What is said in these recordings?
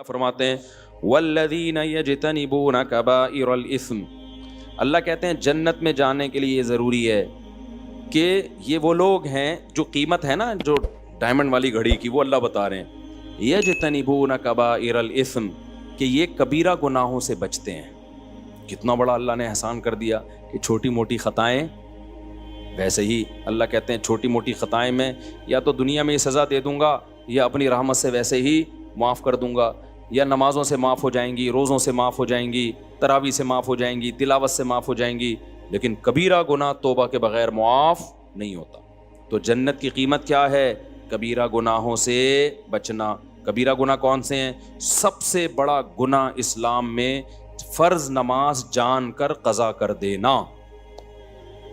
فرماتے ہیں والذین یجتنبون کبائر الاثم، اللہ کہتے ہیں جنت میں جانے کے لیے یہ ضروری ہے کہ یہ وہ لوگ ہیں جو قیمت ہے نا جو ڈائمنڈ والی گھڑی کی، وہ اللہ بتا رہے ہیں یجتنبون کبائر الاثم کہ یہ کبیرہ گناہوں سے بچتے ہیں۔ کتنا بڑا اللہ نے احسان کر دیا کہ چھوٹی موٹی خطائیں، ویسے ہی اللہ کہتے ہیں چھوٹی موٹی خطائیں میں یا تو دنیا میں یہ سزا دے دوں گا یا اپنی رحمت سے ویسے ہی معاف کر دوں گا، یا نمازوں سے معاف ہو جائیں گی، روزوں سے معاف ہو جائیں گی، تراویح سے معاف ہو جائیں گی، تلاوت سے معاف ہو جائیں گی، لیکن کبیرہ گناہ توبہ کے بغیر معاف نہیں ہوتا۔ تو جنت کی قیمت کیا ہے؟ کبیرہ گناہوں سے بچنا۔ کبیرہ گناہ کون سے ہیں؟ سب سے بڑا گناہ اسلام میں فرض نماز جان کر قضا کر دینا۔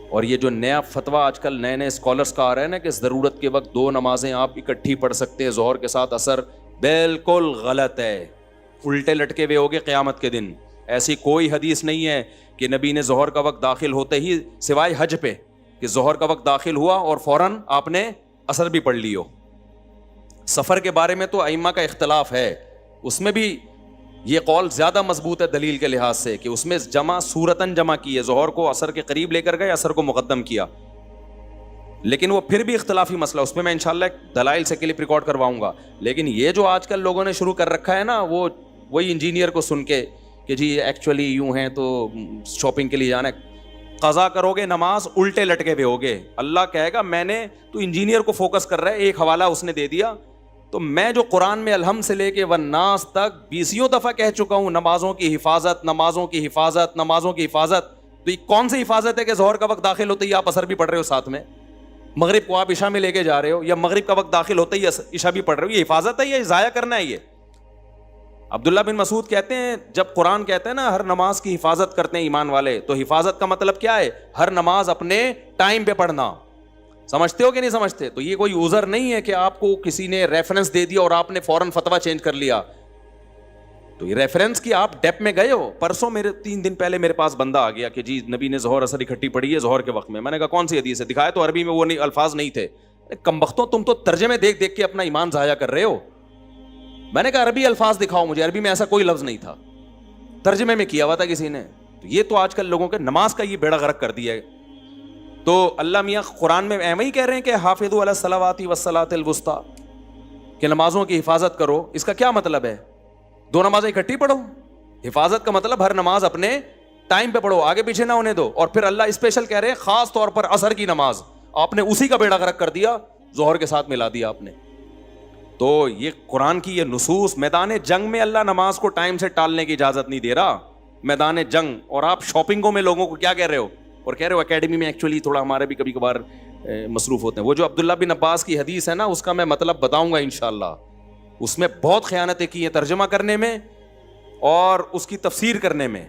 اور یہ جو نیا فتویٰ آج کل نئے نئے اسکالرس کا آ رہا ہے نا کہ ضرورت کے وقت 2 نمازیں آپ اکٹھی پڑھ سکتے ہیں ظہر کے ساتھ عصر، بالکل غلط ہے، الٹے لٹکے ہوئے ہوگے قیامت کے دن۔ ایسی کوئی حدیث نہیں ہے کہ نبی نے ظہر کا وقت داخل ہوتے ہی، سوائے حج پہ کہ ظہر کا وقت داخل ہوا اور فوراً آپ نے عصر بھی پڑھ لی ہو۔ سفر کے بارے میں تو ائمہ کا اختلاف ہے، اس میں بھی یہ قول زیادہ مضبوط ہے دلیل کے لحاظ سے کہ اس میں جمع صورتاً جمع کی ہے، ظہر کو عصر کے قریب لے کر گئے، عصر کو مقدم کیا، لیکن وہ پھر بھی اختلافی مسئلہ، اس پہ میں انشاءاللہ دلائل سے کلپ ریکارڈ کرواؤں گا۔ لیکن یہ جو آج کل لوگوں نے شروع کر رکھا ہے نا، وہی انجینئر کو سن کے کہ جی ایکچولی یوں ہیں تو شاپنگ کے لیے جانا ہے، قضا کرو گے نماز الٹے لٹکے ہوئے ہوگے۔ اللہ کہے گا میں نے، تو انجینئر کو فوکس کر رہا ہے، ایک حوالہ اس نے دے دیا، تو میں جو قرآن میں الحمد سے لے کے والناس تک 20 دفعہ کہہ چکا ہوں نمازوں کی حفاظت، نمازوں کی حفاظت، نمازوں کی حفاظت، تو یہ کون سی حفاظت ہے کہ ظہر کا وقت داخل ہوتے ہی آپ عصر بھی پڑھ رہے ہو ساتھ میں، مغرب کو آپ عشاء میں لے کے جا رہے ہو، یا مغرب کا وقت داخل ہوتا ہی عشاء بھی پڑھ رہے ہو؟ یہ حفاظت ہے یا ضائع کرنا ہے؟ یہ عبداللہ بن مسعود کہتے ہیں جب قرآن کہتے ہیں نا ہر نماز کی حفاظت کرتے ہیں ایمان والے، تو حفاظت کا مطلب کیا ہے؟ ہر نماز اپنے ٹائم پہ پڑھنا۔ سمجھتے ہو کہ نہیں سمجھتے؟ تو یہ کوئی عذر نہیں ہے کہ آپ کو کسی نے ریفرنس دے دیا اور آپ نے فوراً فتویٰ چینج کر لیا۔ تو یہ ریفرنس کی آپ ڈیپ میں گئے ہو؟ پرسوں 3 دن پہلے میرے پاس بندہ آ گیا کہ جی نبی نے ظہر عصر اکٹھی پڑھی ہے ظہر کے وقت میں۔ میں نے کہا کون سی حدیث ہے؟ دکھایا تو عربی میں وہ نہیں، الفاظ نہیں تھے۔ کمبختوں، تم تو ترجمے دیکھ دیکھ کے اپنا ایمان ضائع کر رہے ہو۔ میں نے کہا عربی الفاظ دکھاؤ مجھے، عربی میں ایسا کوئی لفظ نہیں تھا، ترجمے میں کیا ہوا تھا کسی نے۔ تو یہ تو آج کل لوگوں کے نماز کا یہ بیڑا غرق کر دیا ہے۔ تو اللہ میاں قرآن میں ایویں ہی کہہ رہے ہیں کہ حافظوا علی الصلوات والصلاۃ الوسطیٰ، کہ نمازوں کی حفاظت کرو۔ اس کا کیا مطلب ہے؟ 2 نمازیں اکٹھی پڑھو؟ حفاظت کا مطلب ہر نماز اپنے ٹائم پہ پڑھو، آگے پیچھے نہ ہونے دو۔ اور پھر اللہ اسپیشل کہہ رہے ہیں خاص طور پر عصر کی نماز آپ نے اسی کا بیڑا غرق کر دیا، ظہر کے ساتھ ملا دیا آپ نے۔ تو یہ قرآن کی یہ نصوص، میدان جنگ میں اللہ نماز کو ٹائم سے ٹالنے کی اجازت نہیں دے رہا، میدان جنگ، اور آپ شاپنگوں میں لوگوں کو کیا کہہ رہے ہو؟ اور کہہ رہے ہو اکیڈمی میں ایکچولی تھوڑا ہمارے بھی کبھی کبھار مصروف ہوتے ہیں۔ وہ جو عبداللہ بن عباس کی حدیث ہے نا، اس کا میں مطلب بتاؤں گا انشاءاللہ۔ اس میں بہت خیانتیں کی ہیں ترجمہ کرنے میں اور اس کی تفسیر کرنے میں۔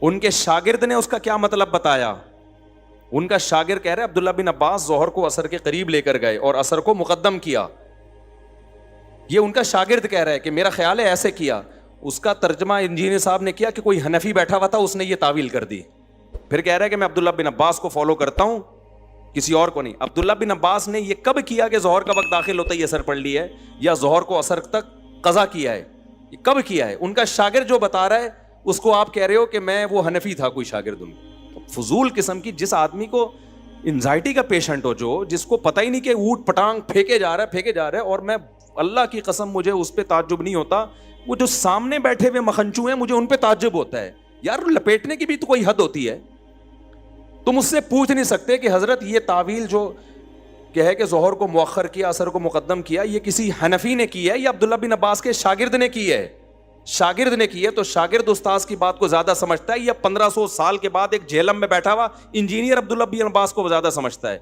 ان کے شاگرد نے اس کا کیا مطلب بتایا۔ ان کا شاگرد کہہ رہے عبداللہ بن عباس ظہر کو عصر کے قریب لے کر گئے اور عصر کو مقدم کیا۔ یہ ان کا شاگرد کہہ رہا ہے کہ میرا خیال ہے ایسے کیا۔ اس کا ترجمہ انجینئر صاحب نے کیا کہ کوئی حنفی بیٹھا ہوا تھا، اس نے یہ تعویل کر دی۔ پھر کہہ رہا ہے کہ میں عبداللہ بن عباس کو فالو کرتا ہوں، کسی اور کو نہیں۔ عبداللہ بن عباس نے یہ کب کیا کہ ظہر کا وقت داخل ہوتا ہی عصر پڑھ لی ہے، یا ظہر کو عصر تک قضا کیا ہے؟ یہ کب کیا ہے؟ ان کا شاگرد جو بتا رہا ہے اس کو آپ کہہ رہے ہو کہ میں وہ حنفی تھا کوئی شاگرد ان کو۔ فضول قسم کی، جس آدمی کو انزائٹی کا پیشنٹ ہو، جس کو پتہ ہی نہیں کہ اوٹ پٹانگ پھینکے جا رہا ہے، اور میں اللہ کی قسم مجھے اس پہ تعجب نہیں ہوتا، وہ جو سامنے بیٹھے ہوئے مکھنچو ہیں مجھے ان پہ تعجب ہوتا ہے۔ یار لپیٹنے کی بھی تو کوئی حد ہوتی ہے۔ تم اس سے پوچھ نہیں سکتے کہ حضرت یہ تعویل جو کہ ہے کہ ظہر کو مؤخر کیا عصر کو مقدم کیا، یہ کسی حنفی نے کی ہے یا عبداللہ بن عباس کے شاگرد نے کی ہے؟ شاگرد نے کی ہے، تو شاگرد استاذ کی بات کو زیادہ سمجھتا ہے، یا 1500 سال کے بعد ایک جہلم میں بیٹھا ہوا انجینئر عبداللہ بن عباس کو زیادہ سمجھتا ہے؟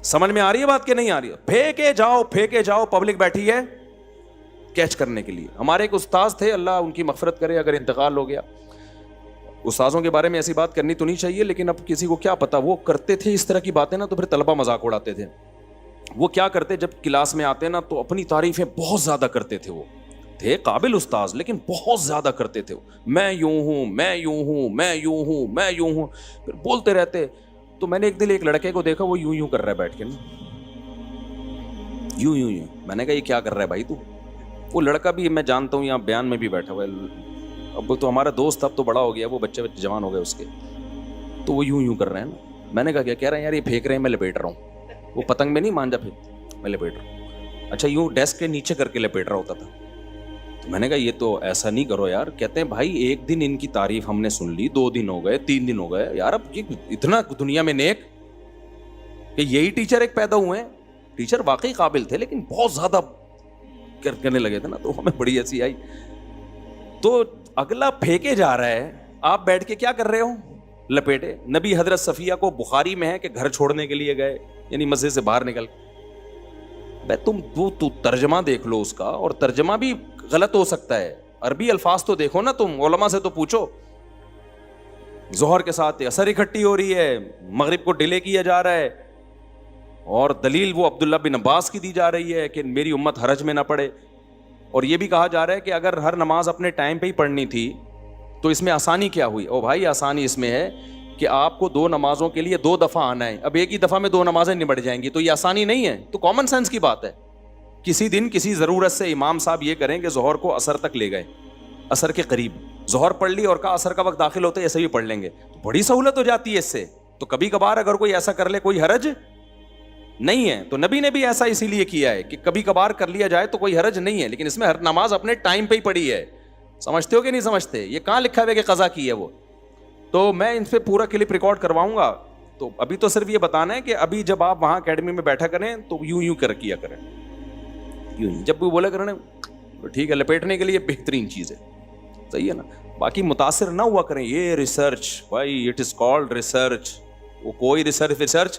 سمجھ میں آ رہی ہے بات کہ نہیں آ رہی ہے؟ پھینکے جاؤ، پبلک بیٹھی ہے کیچ کرنے کے لیے۔ ہمارے ایک استاذ تھے، اللہ ان کی مغفرت کرے اگر انتقال ہو گیا۔ استاذوں کے بارے میں ایسی بات کرنی تو نہیں چاہیے، لیکن اب کسی کو کیا پتا، وہ کرتے تھے اس طرح کی باتیں نا، تو پھر طلبہ مذاق اڑاتے تھے۔ وہ کیا کرتے، جب کلاس میں آتے نا تو اپنی تعریفیں بہت زیادہ کرتے تھے۔ وہ تھے قابل استاذ لیکن بہت زیادہ کرتے تھے، میں یوں ہوں، میں یوں ہوں، میں یوں ہوں، میں یوں ہوں، پھر بولتے رہتے۔ تو میں نے ایک دن ایک لڑکے کو دیکھا، وہ یوں کر رہا ہے بیٹھ کے نا، یوں۔ میں نے کہا یہ کیا کر رہا ہے بھائی تو؟ وہ لڑکا بھی میں جانتا ہوں یہاں بیان میں بھی بیٹھا ہوا ہے، اب تو ہمارا دوست اب تو بڑا ہو گیا، وہ بچے جوان ہو گئے اس کے، تو وہ یوں کر رہے ہیں نا. میں نے کہا کیا کہہ رہے ہیں یار، یہ پھینک رہے ہیں میں لپیٹ رہا ہوں. وہ پتنگ میں نہیں مانجا پھینک، میں لپیٹ رہا ہوں. اچھا یوں ڈیسک کے نیچے کر کے لپیٹ رہا ہوتا تھا. تو میں نے کہا یہ تو ایسا نہیں کرو یار. کہتے ہیں بھائی ایک دن ان کی تعریف ہم نے سن لی، 2 دن ہو گئے، 3 دن ہو گئے یار، اب یہ اتنا دنیا میں نیک کہ یہی ٹیچر ایک پیدا ہوئے ہیں. ٹیچر واقعی قابل تھے لیکن بہت زیادہ کرنے لگے تھے نا، تو ہمیں بڑی ایسی آئی. تو اگلا پھینکے جا رہا ہے، آپ بیٹھ کے کیا کر رہے ہو؟ لپیٹے. نبی حضرت صفیہ کو بخاری میں ہے کہ گھر چھوڑنے کے لیے گئے، یعنی مسجد سے باہر نکل. تم تو ترجمہ دیکھ لو اس کا، اور ترجمہ بھی غلط ہو سکتا ہے. عربی الفاظ تو دیکھو نا، تم علماء سے تو پوچھو. ظہر کے ساتھ عصر اکٹھی ہو رہی ہے، مغرب کو ڈیلے کیا جا رہا ہے، اور دلیل وہ عبداللہ بن عباس کی دی جا رہی ہے کہ میری امت حرج میں نہ پڑے. اور یہ بھی کہا جا رہا ہے کہ اگر ہر نماز اپنے ٹائم پہ ہی پڑھنی تھی تو اس میں آسانی کیا ہوئی؟ او بھائی آسانی اس میں ہے کہ آپ کو 2 نمازوں کے لیے 2 دفعہ آنا ہے. اب ایک ہی دفعہ میں 2 نمازیں نبٹ جائیں گی، تو یہ آسانی نہیں ہے. تو کامن سینس کی بات ہے. کسی دن کسی ضرورت سے امام صاحب یہ کریں کہ ظہر کو عصر تک لے گئے، عصر کے قریب ظہر پڑھ لی اور کہا عصر کا وقت داخل ہوتا ہے ایسے بھی پڑھ لیں گے، تو بڑی سہولت ہو جاتی ہے اس سے. تو کبھی کبھار اگر کوئی ایسا کر لے کوئی حرج نہیں ہے. تو نبی نے بھی ایسا اسی لیے کیا ہے کہ کبھی کبھار کر لیا جائے تو کوئی حرج نہیں ہے، لیکن اس میں ہر نماز اپنے ٹائم پہ ہی پڑھی ہے. سمجھتے ہو کہ نہیں سمجھتے؟ یہ کہاں لکھا ہے کہ قضا کی ہے وہ؟ تو میں ان پہ پورا کلپ ریکارڈ کرواؤں گا. تو ابھی تو صرف یہ بتانا ہے کہ ابھی جب آپ وہاں اکیڈمی میں بیٹھا کریں تو یوں کیا کریں، یوں جب بھی بولا کریں ٹھیک ہے، لپیٹنے کے لیے بہترین چیز ہے. صحیح ہے نا؟ باقی متاثر نہ ہوا کریں. یہ ریسرچ بھائی، اٹ از کالڈ ریسرچ، وہ کوئی ریسرچ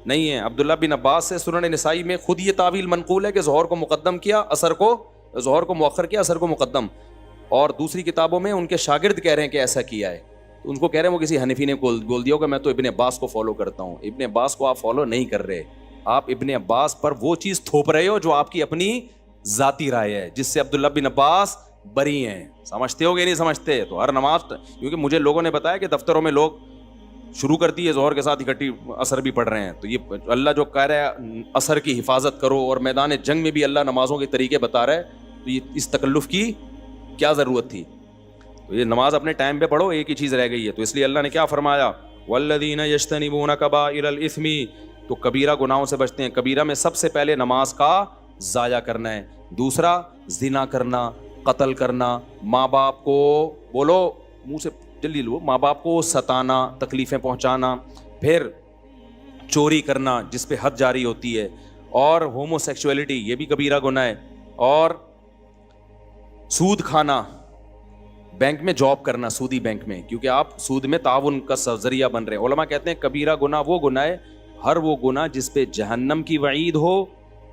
نہیں ہے. عبداللہ بن عباس سے سنن نسائی میں خود یہ تعویل منقول ہے کہ ظہر کو مقدم کیا، ظہر کو مؤخر کیا، عصر کو مقدم. اور دوسری کتابوں میں ان کے شاگرد کہہ رہے ہیں کہ ایسا کیا ہے. تو ان کو کہہ رہے ہیں وہ کسی حنفی نے بول دیا ہوگا میں تو ابن عباس کو فالو کرتا ہوں. ابن عباس کو آپ فالو نہیں کر رہے، آپ ابن عباس پر وہ چیز تھوپ رہے ہو جو آپ کی اپنی ذاتی رائے ہے، جس سے عبداللہ بن عباس بری ہیں. سمجھتے ہو کہ نہیں سمجھتے؟ تو ہر نماز، کیونکہ مجھے لوگوں نے بتایا کہ دفتروں میں لوگ شروع کرتی ہے ظہر کے ساتھ اکٹھی عصر بھی پڑھ رہے ہیں. تو یہ اللہ جو کہہ رہا ہے عصر کی حفاظت کرو، اور میدان جنگ میں بھی اللہ نمازوں کے طریقے بتا رہا ہے، تو یہ اس تکلف کی کیا ضرورت تھی؟ تو یہ نماز اپنے ٹائم پہ پڑھو، ایک ہی چیز رہ گئی ہے. تو اس لیے اللہ نے کیا فرمایا؟ والذین یجتنبون کبائر الاثم، تو کبیرہ گناہوں سے بچتے ہیں. کبیرہ میں سب سے پہلے نماز کا ضائع کرنا ہے، دوسرا زنا کرنا، قتل کرنا، ماں باپ کو، بولو منہ سے جلدی لو، ماں باپ کو ستانا، تکلیفیں پہنچانا، پھر چوری کرنا جس پہ حد جاری ہوتی ہے، اور ہومو سیکشولیٹی یہ بھی کبیرہ گناہ ہے، اور سود کھانا، بینک میں جاب کرنا، سودی بینک میں، کیونکہ آپ سود میں تعاون کا ذریعہ بن رہے ہیں. علماء کہتے ہیں کبیرہ گناہ وہ گناہ ہے، ہر وہ گناہ جس پہ جہنم کی وعید ہو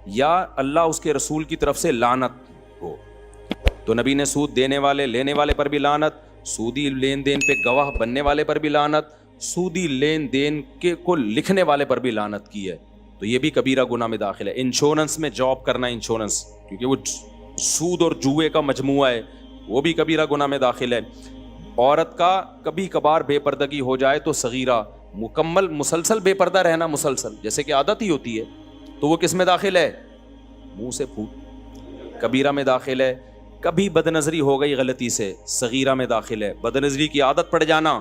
یا اللہ اس کے رسول کی طرف سے لعنت ہو. تو نبی نے سود دینے والے لینے والے پر بھی لعنت، سودی لین دین پہ گواہ بننے والے پر بھی لعنت، سودی لین دین کے کو لکھنے والے پر بھی لعنت کی ہے. تو یہ بھی کبیرہ گناہ میں داخل ہے. انشورنس میں جاب کرنا، انشورنس، کیونکہ وہ سود اور جوئے کا مجموعہ ہے، وہ بھی کبیرہ گناہ میں داخل ہے. عورت کا کبھی کبھار بے پردگی ہو جائے تو صغیرہ، مکمل مسلسل بے پردہ رہنا، مسلسل جیسے کہ عادت ہی ہوتی ہے، تو وہ کس میں داخل ہے؟ منہ سے پھوٹ، کبیرہ میں داخل ہے. کبھی بد نظری ہو گئی غلطی سے، صغیرہ میں داخل ہے. بد نظری کی عادت پڑ جانا،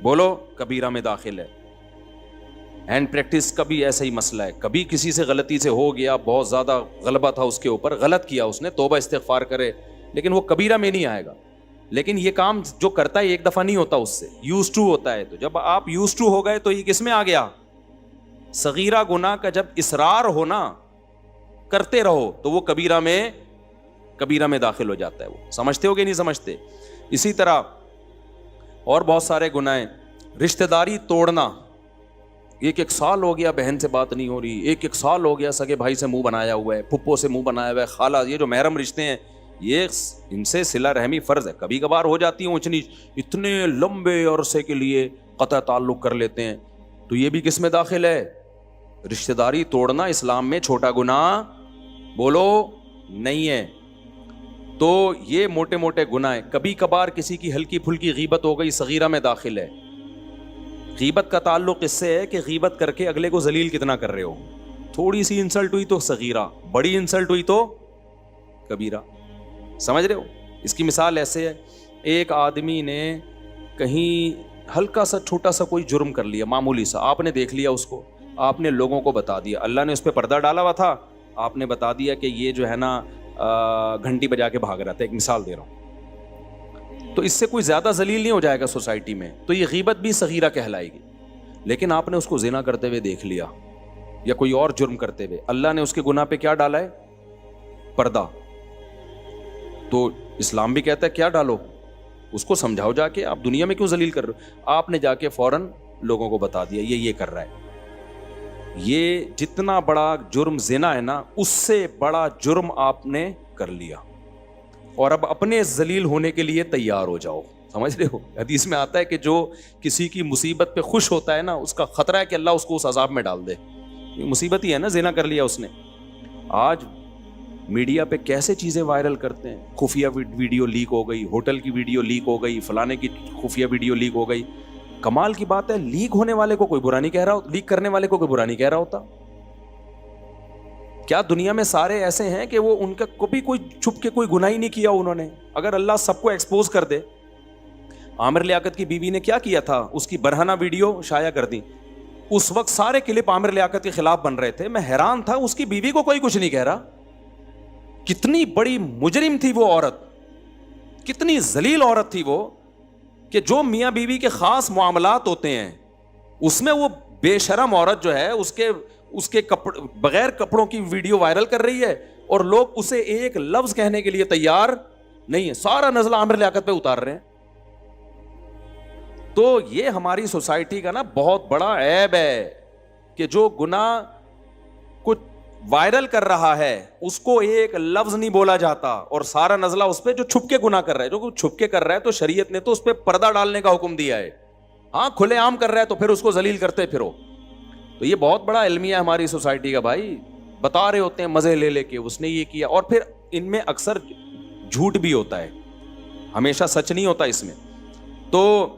بولو کبیرہ میں داخل ہے. ہینڈ پریکٹس کا بھی ایسا ہی مسئلہ ہے، کبھی کسی سے غلطی سے ہو گیا، بہت زیادہ غلبہ تھا اس کے اوپر، غلط کیا اس نے، توبہ استغفار کرے، لیکن وہ کبیرہ میں نہیں آئے گا. لیکن یہ کام جو کرتا ہے ایک دفعہ نہیں ہوتا، اس سے یوز ٹو ہوتا ہے. تو جب آپ یوز ٹو ہو گئے تو یہ کس میں آ گیا؟ صغیرہ گناہ کا جب اصرار ہونا، کرتے رہو، تو وہ کبیرہ میں داخل ہو جاتا ہے. وہ سمجھتے ہو کہ نہیں سمجھتے؟ اسی طرح اور بہت سارے گناہ ہیں. رشتہ داری توڑنا، 1 سال ہو گیا بہن سے بات نہیں ہو رہی، 1 سال ہو گیا سگے بھائی سے منہ بنایا ہوا ہے، پھپھو سے منہ بنایا ہوا ہے، خالہ، یہ جو محرم رشتے ہیں یہ ان سے صلہ رحمی فرض ہے. کبھی کبھار ہو جاتی ہیں اونچ نیچ، اتنے لمبے عرصے کے لیے قطع تعلق کر لیتے ہیں، تو یہ بھی کس میں داخل ہے؟ رشتہ داری توڑنا اسلام میں چھوٹا گناہ بولو نہیں ہے. تو یہ موٹے موٹے گناہ ہیں. کبھی کبھار کسی کی ہلکی پھلکی غیبت ہو گئی، صغیرہ میں داخل ہے. غیبت کا تعلق اس سے ہے کہ غیبت کر کے اگلے کو ذلیل کتنا کر رہے ہو. تھوڑی سی انسلٹ ہوئی تو صغیرہ، بڑی انسلٹ ہوئی تو کبیرہ. سمجھ رہے ہو؟ اس کی مثال ایسے ہے، ایک آدمی نے کہیں ہلکا سا چھوٹا سا کوئی جرم کر لیا، معمولی سا، آپ نے دیکھ لیا اس کو، آپ نے لوگوں کو بتا دیا، اللہ نے اس پہ پردہ ڈالا ہوا تھا، آپ نے بتا دیا کہ یہ جو ہے نا گھنٹی بجا کے بھاگ رہا تھا، ایک مثال دے رہا ہوں، تو اس سے کوئی زیادہ ذلیل نہیں ہو جائے گا سوسائٹی میں، تو یہ غیبت بھی صغیرہ کہلائے گی. لیکن آپ نے اس کو زنا کرتے ہوئے دیکھ لیا یا کوئی اور جرم کرتے ہوئے، اللہ نے اس کے گناہ پہ کیا ڈالا ہے؟ پردہ. تو اسلام بھی کہتا ہے کیا ڈالو؟ اس کو سمجھاؤ جا کے، آپ دنیا میں کیوں ذلیل کر رہے ہو؟ آپ نے جا کے فوراً لوگوں کو بتا دیا یہ کر رہا ہے. یہ جتنا بڑا جرم زنا ہے نا، اس سے بڑا جرم آپ نے کر لیا، اور اب اپنے ذلیل ہونے کے لیے تیار ہو جاؤ. سمجھ رہے ہو؟ حدیث میں آتا ہے کہ جو کسی کی مصیبت پہ خوش ہوتا ہے نا، اس کا خطرہ ہے کہ اللہ اس کو اس عذاب میں ڈال دے. یہ مصیبت ہی ہے نا، زنا کر لیا اس نے. آج میڈیا پہ کیسے چیزیں وائرل کرتے ہیں، خفیہ ویڈیو لیک ہو گئی، ہوٹل کی ویڈیو لیک ہو گئی، فلانے کی خفیہ ویڈیو لیک ہو گئی. کمال کی بات ہے، لیک ہونے والے کو کوئی برا نہیں کہہ رہا ہوتا، لیک کرنے والے کو کوئی برا نہیں کہہ رہا ہوتا. کیا دنیا میں سارے ایسے ہیں کہ وہ ان کا کبھی کوئی چھپ کے کوئی گناہ ہی نہیں کیا انہوں نے؟ اگر اللہ سب کو ایکسپوز کر دے. عامر لیاقت کی بیوی نے کیا کیا تھا؟ اس کی برہنہ ویڈیو شائع کر دی. اس وقت سارے کلپ عامر لیاقت کے خلاف بن رہے تھے. میں حیران تھا، اس کی بیوی کو کوئی کچھ نہیں کہہ رہا. کتنی بڑی مجرم تھی وہ عورت، کتنی ذلیل عورت تھی وہ، کہ جو میاں بیوی کے خاص معاملات ہوتے ہیں اس میں وہ بے شرم عورت جو ہے اس کے بغیر کپڑوں کی ویڈیو وائرل کر رہی ہے، اور لوگ اسے ایک لفظ کہنے کے لیے تیار نہیں ہے. سارا نزلہ عامر لیاقت پہ اتار رہے ہیں. تو یہ ہماری سوسائٹی کا نا بہت بڑا عیب ہے کہ جو گناہ کچھ وائرل کر رہا ہے اس کو ایک لفظ نہیں بولا جاتا، اور سارا نزلہ اس پہ جو چھپ کے گناہ کر رہا ہے. جو چھپ کے کر رہا ہے تو شریعت نے تو اس پہ پردہ ڈالنے کا حکم دیا ہے. ہاں کھلے عام کر رہا ہے تو پھر اس کو ذلیل کرتے پھرو. تو یہ بہت بڑا المیہ ہے ہماری سوسائٹی کا بھائی. بتا رہے ہوتے ہیں مزے لے لے کے اس نے یہ کیا، اور پھر ان میں اکثر جھوٹ بھی ہوتا ہے، ہمیشہ سچ نہیں ہوتا اس میں. تو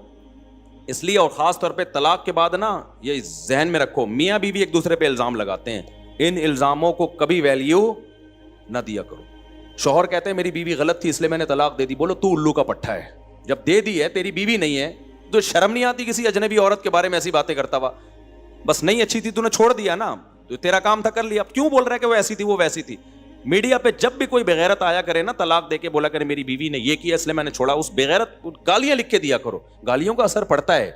اس لیے، اور خاص طور پہ طلاق کے بعد نا یہ ذہن میں رکھو، میاں بیوی ایک دوسرے پہ الزام لگاتے ہیں، ان الزاموں کو کبھی ویلیو نہ دیا کرو. شوہر کہتے ہیں میری بیوی غلط تھی اس لیے میں نے طلاق دے دی. بولو تو الو کا پٹھا ہے، جب دے دی ہے تیری بیوی نہیں ہے تو شرم نہیں آتی کسی اجنبی عورت کے بارے میں ایسی باتیں کرتا ہوا؟ بس نہیں اچھی تھی تو نے چھوڑ دیا نا، تو تیرا کام تھا کر لیا. اب کیوں بول رہا ہے کہ وہ ایسی تھی وہ ویسی تھی؟ میڈیا پہ جب بھی کوئی بغیرت آیا کرے نا، طلاق دے کے بولا کرے میری بیوی نے یہ کیا اس لیے میں نے چھوڑا، اس بغیرت گالیاں لکھ کے دیا کرو. گالیوں کا اثر پڑتا ہے.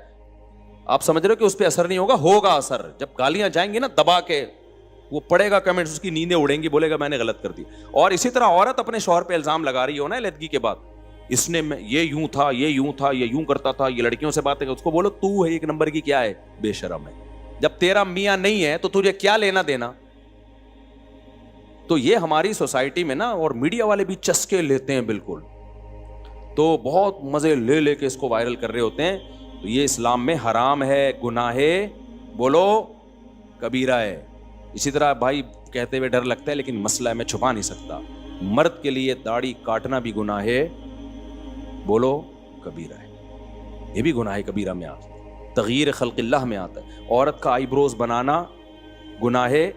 آپ سمجھ رہے ہو کہ اس پہ اثر نہیں ہوگا اثر. جب گالیاں جائیں گی نا دبا کے، وہ پڑھے گا کمنٹس، اس کی نیندیں اڑیں گی، بولے گا میں نے غلط کر دی. اور اسی طرح عورت اپنے شوہر پہ الزام لگا رہی ہو نا علیحدگی کے بعد، اس نے یہ یوں تھا، یہ یوں تھا، یہ یوں کرتا تھا، یہ لڑکیوں سے باتیں، اس کو بولو تو ہے ایک نمبر کی کیا ہے، بے شرم ہے. جب تیرا میاں نہیں ہے تو تجھے کیا لینا دینا؟ تو یہ ہماری سوسائٹی میں نا، اور میڈیا والے بھی چسکے لیتے ہیں بالکل، تو بہت مزے لے لے کے اس کو وائرل کر رہے ہوتے ہیں. تو یہ اسلام میں حرام ہے، گناہ بولو کبیرہ ہے. اسی طرح بھائی کہتے ہوئے ڈر لگتا ہے لیکن مسئلہ ہے میں چھپا نہیں سکتا، مرد کے لیے داڑھی کاٹنا بھی گناہ ہے، بولو کبیرہ ہے. یہ بھی گناہ کبیرہ میں آتا ہے، تغییر خلق اللہ میں آتا ہے. عورت کا آئی بروز بنانا گناہ ہے،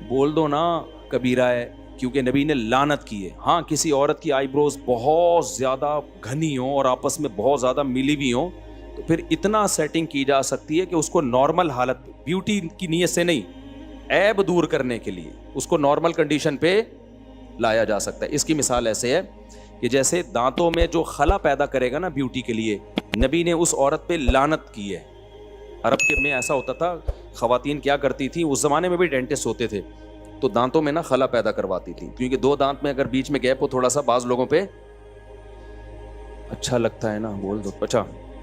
بول دو نا کبیرہ ہے، کیونکہ نبی نے لعنت کی ہے. ہاں کسی عورت کی آئی بروز بہت زیادہ گھنی ہوں اور آپس میں بہت زیادہ ملی ہوئی ہوں تو پھر اتنا سیٹنگ کی جا سکتی ہے کہ اس کو نارمل حالت، بیوٹی کی نیت سے نہیں، عیب دور کرنے کے لیے اس کو نارمل کنڈیشن پہ لایا جا سکتا ہے. اس کی مثال ایسے ہے کہ جیسے دانتوں میں جو خلا پیدا کرے گا نا بیوٹی کے لیے، نبی نے اس عورت پہ لعنت کی ہے. عرب کے میں ایسا ہوتا تھا، خواتین کیا کرتی تھیں، اس زمانے میں بھی ڈینٹسٹ ہوتے تھے تو دانتوں میں نا خلا پیدا کرواتی تھی، کیونکہ دو دانت میں اگر بیچ میں گیپ ہو تھوڑا سا، بعض لوگوں پہ اچھا لگتا ہے نا، بول دو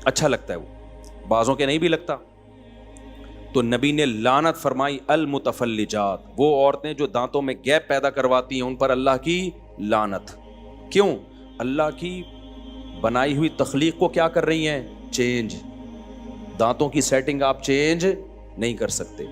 اچھا لگتا ہے، وہ بعضوں کے نہیں بھی لگتا. تو نبی نے لعنت فرمائی، المتفلجات، وہ عورتیں جو دانتوں میں گیپ پیدا کرواتی ہیں ان پر اللہ کی لعنت. کیوں؟ اللہ کی بنائی ہوئی تخلیق کو کیا کر رہی ہیں؟ چینج. دانتوں کی سیٹنگ آپ چینج نہیں کر سکتے.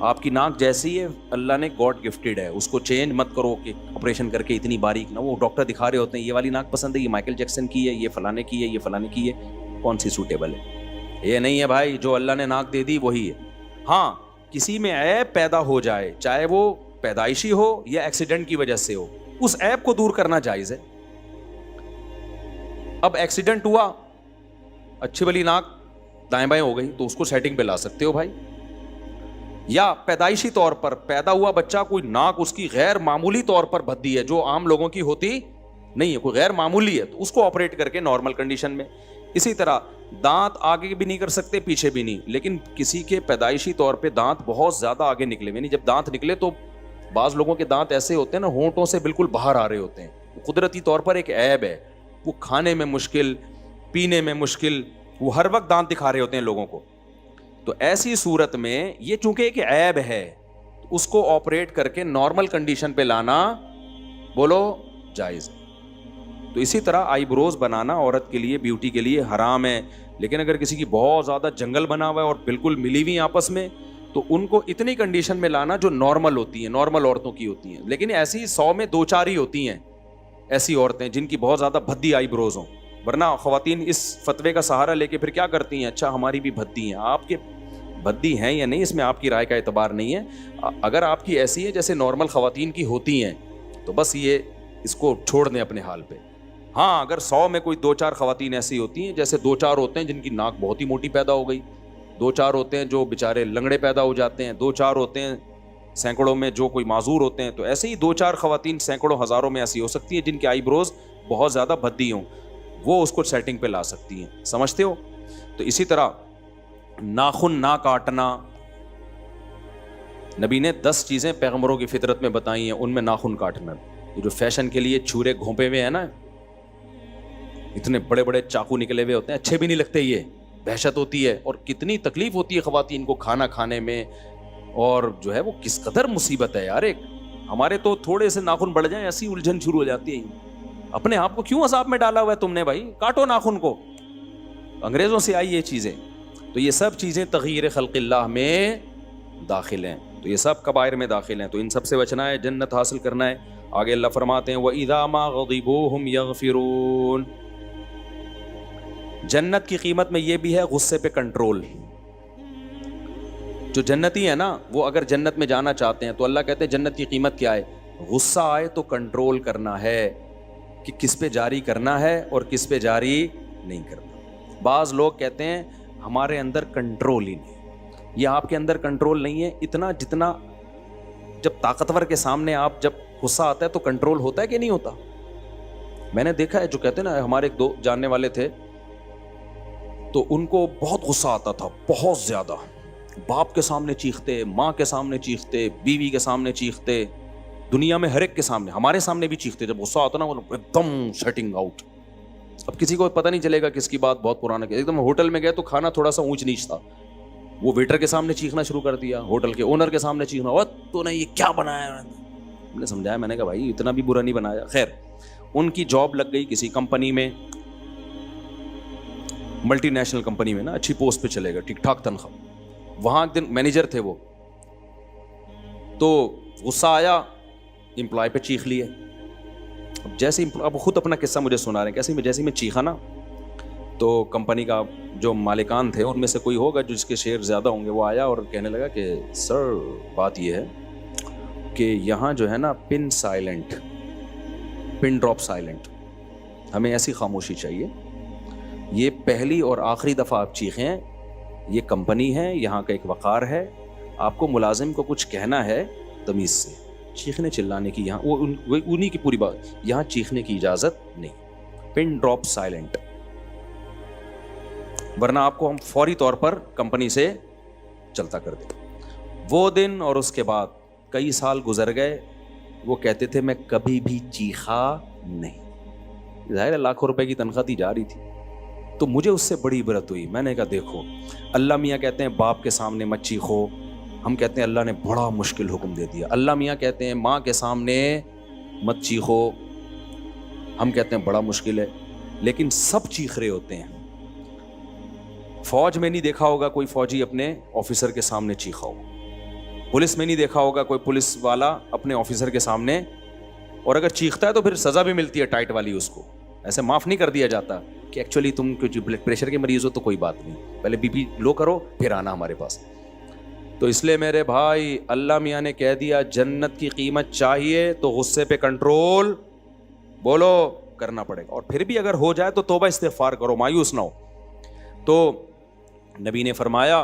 آپ کی ناک جیسی ہے اللہ نے گاڈ گفٹڈ ہے، اس کو چینج مت کرو کہ آپریشن کر کے اتنی باریک نہ. وہ ڈاکٹر دکھا رہے ہوتے ہیں یہ والی ناک پسند ہے، یہ مائیکل جیکسن کی ہے، یہ فلانے کی ہے، یہ فلانے کی ہے، کون سی سوٹیبل ہے؟ یہ نہیں ہے بھائی، جو اللہ نے ناک دے دی وہی ہے. ہاں کسی میں عیب پیدا ہو جائے، چاہے وہ پیدائشی ہو یا ایکسیڈنٹ کی وجہ سے ہو، اس عیب کو دور کرنا جائز ہے. اب ایکسیڈنٹ ہوا, اچھی بلی ناک دائیں بائیں ہو گئی, تو اس کو سیٹنگ پہ لا سکتے ہو بھائی. یا پیدائشی طور پر پیدا ہوا بچہ, کوئی ناک اس کی غیر معمولی طور پر بھدی ہے جو عام لوگوں کی ہوتی نہیں ہے, کوئی غیر معمولی ہے, تو اس کو آپریٹ کر کے نارمل کنڈیشن میں. اسی طرح دانت آگے بھی نہیں کر سکتے پیچھے بھی نہیں, لیکن کسی کے پیدائشی طور پہ دانت بہت زیادہ آگے نکلے ہوئے, یعنی جب دانت نکلے تو بعض لوگوں کے دانت ایسے ہوتے ہیں نا, ہونٹوں سے بالکل باہر آ رہے ہوتے ہیں, قدرتی طور پر ایک عیب ہے, وہ کھانے میں مشکل, پینے میں مشکل, وہ ہر وقت دانت دکھا رہے ہوتے ہیں لوگوں کو. تو ایسی صورت میں یہ چونکہ ایک عیب ہے, اس کو آپریٹ کر کے نارمل کنڈیشن پہ لانا بولو جائز. تو اسی طرح آئی بروز بنانا عورت کے لیے, بیوٹی کے لیے حرام ہے, لیکن اگر کسی کی بہت زیادہ جنگل بنا ہوا ہے اور بالکل ملی ہوئی آپس میں, تو ان کو اتنی کنڈیشن میں لانا جو نارمل ہوتی ہیں, نارمل عورتوں کی ہوتی ہیں. لیکن ایسی 100 میں 2-4 ہی ہوتی ہیں ایسی عورتیں جن کی بہت زیادہ بھدی آئی بروز ہوں, ورنہ خواتین اس فتوے کا سہارا لے کے پھر کیا کرتی ہیں, اچھا ہماری بھی بھدی ہیں. آپ کے بھدی ہیں یا نہیں اس میں آپ کی رائے کا اعتبار نہیں ہے. اگر آپ کی ایسی ہے جیسے نارمل خواتین کی ہوتی ہیں تو بس یہ اس کو چھوڑ دیں اپنے حال پہ. ہاں اگر 100 میں کوئی 2-4 خواتین ایسی ہوتی ہیں, جیسے 2-4 ہوتے ہیں جن کی ناک بہت ہی موٹی پیدا ہو گئی, 2-4 ہوتے ہیں جو بیچارے لنگڑے پیدا ہو جاتے ہیں, 2-4 ہوتے ہیں سینکڑوں میں جو کوئی معذور ہوتے ہیں, تو ایسے ہی 2-4 خواتین سینکڑوں ہزاروں میں ایسی ہو سکتی ہیں جن کے آئی بروز بہت زیادہ بھدی ہوں, وہ اس کو سیٹنگ پہ لا سکتی ہیں. سمجھتے ہو؟ تو اسی طرح ناخن نہ کاٹنا, نبی نے 10 چیزیں پیغمبروں کی فطرت میں بتائی ہیں, ان میں ناخن کاٹنا. یہ جو فیشن کے لیے چھرے گھونپے ہوئے ہیں نا, اتنے بڑے بڑے چاقو نکلے ہوئے ہوتے ہیں, اچھے بھی نہیں لگتے, یہ دہشت ہوتی ہے, اور کتنی تکلیف ہوتی ہے خواتین کو کھانا کھانے میں, اور جو ہے وہ کس قدر مصیبت ہے یار. ایک ہمارے تو تھوڑے سے ناخن بڑھ جائیں ایسی الجھن شروع ہو جاتی ہے. اپنے آپ کو کیوں عذاب میں ڈالا ہوا ہے تم نے بھائی, کاٹو ناخن کو. انگریزوں سے آئی یہ چیزیں. تو یہ سب چیزیں تغییر خلق اللہ میں داخل ہیں, تو یہ سب کبائر میں داخل ہیں, تو ان سب سے بچنا ہے, جنت حاصل کرنا ہے. آگے اللہ فرماتے ہیں وَإِذَا مَا غَضِبُوا هُمْ يَغْفِرُونَ. جنت کی قیمت میں یہ بھی ہے غصے پہ کنٹرول. جو جنتی ہے نا, وہ اگر جنت میں جانا چاہتے ہیں تو اللہ کہتے ہیں جنت کی قیمت کیا ہے, غصہ آئے تو کنٹرول کرنا ہے کہ کس پہ جاری کرنا ہے اور کس پہ جاری نہیں کرنا. بعض لوگ کہتے ہیں ہمارے اندر کنٹرول ہی نہیں. یہ آپ کے اندر کنٹرول نہیں ہے اتنا جتنا جب طاقتور کے سامنے آپ جب غصہ آتا ہے تو کنٹرول ہوتا ہے کہ نہیں ہوتا. میں نے دیکھا ہے جو کہتے ہیں نا, ہمارے ایک 2 جاننے والے تھے, تو ان کو بہت غصہ آتا تھا, بہت زیادہ. باپ کے سامنے چیختے, ماں کے سامنے چیختے, بیوی کے سامنے چیختے, دنیا میں ہر ایک کے سامنے, ہمارے سامنے بھی چیختے. جب غصہ آتا نا وہ ایک دم سیٹنگ آؤٹ. اب کسی کو پتہ نہیں چلے گا کس کی بات بہت پرانا. ایک دم ہوٹل میں گئے تو کھانا تھوڑا سا اونچ نیچ تھا, وہ ویٹر کے سامنے چیخنا شروع کر دیا, ہوٹل کے اونر کے سامنے چیخنا, اور تو نے یہ کیا بنایا. ہم نے سمجھایا, میں نے کہا بھائی اتنا بھی برا نہیں بنایا. خیر ان کی جاب لگ گئی کسی کمپنی میں, ملٹی نیشنل کمپنی میں نا, اچھی پوسٹ پہ چلے گا, ٹھیک ٹھاک تنخواہ. وہاں ایک دن مینیجر تھے وہ, تو غصہ آیا, امپلائی پہ چیخ لیے. اب جیسے اب خود اپنا قصہ مجھے سنا رہے ہیں, کیسے جیسے میں چیخا نا, تو کمپنی کا جو مالکان تھے ان میں سے کوئی ہوگا جس کے شیئر زیادہ ہوں گے, وہ آیا اور کہنے لگا کہ سر بات یہ ہے کہ یہاں جو ہے نا پن سائلنٹ, پن ڈراپ سائلنٹ, ہمیں ایسی خاموشی چاہیے. یہ پہلی اور آخری دفعہ آپ چیخیں, یہ کمپنی ہے, یہاں کا ایک وقار ہے, آپ کو ملازم کو کچھ کہنا ہے تمیز سے, چیخنے چلانے کی یہاں وہ انہی کی پوری بات, یہاں چیخنے کی اجازت نہیں. پن ڈراپ سائلنٹ, ورنہ آپ کو ہم فوری طور پر کمپنی سے چلتا کر دیں. وہ دن اور اس کے بعد کئی سال گزر گئے, وہ کہتے تھے میں کبھی بھی چیخا نہیں. ظاہر لاکھوں روپے کی تنخواہ دی جا رہی تھی. تو مجھے اس سے بڑی عبرت ہوئی. میں نے کہا دیکھو, اللہ میاں کہتے ہیں باپ کے سامنے مت چیخو, ہم کہتے ہیں اللہ نے بڑا مشکل حکم دے دیا. اللہ میاں کہتے ہیں ماں کے سامنے مت چیخو, ہم کہتے ہیں بڑا مشکل ہے, لیکن سب چیخ رہے ہوتے ہیں. فوج میں نہیں دیکھا ہوگا کوئی فوجی اپنے آفیسر کے سامنے چیخا ہو, پولیس میں نہیں دیکھا ہوگا کوئی پولیس والا اپنے آفیسر کے سامنے, اور اگر چیختا ہے تو پھر سزا بھی ملتی ہے ٹائٹ والی, اس کو ایسے معاف نہیں کر دیا جاتا کہ ایکچولی تم کچھ بلڈ پریشر کے مریض ہو تو کوئی بات نہیں, پہلے بی پی لو کرو پھر آنا ہمارے پاس. تو تو اس لیے میرے بھائی اللہ میاں نے کہہ دیا جنت کی قیمت چاہیے تو غصے پہ کنٹرول بولو کرنا پڑے گا, اور پھر بھی اگر ہو جائے تو توبہ استغفار کرو, مایوس نہ ہو. تو نبی نے فرمایا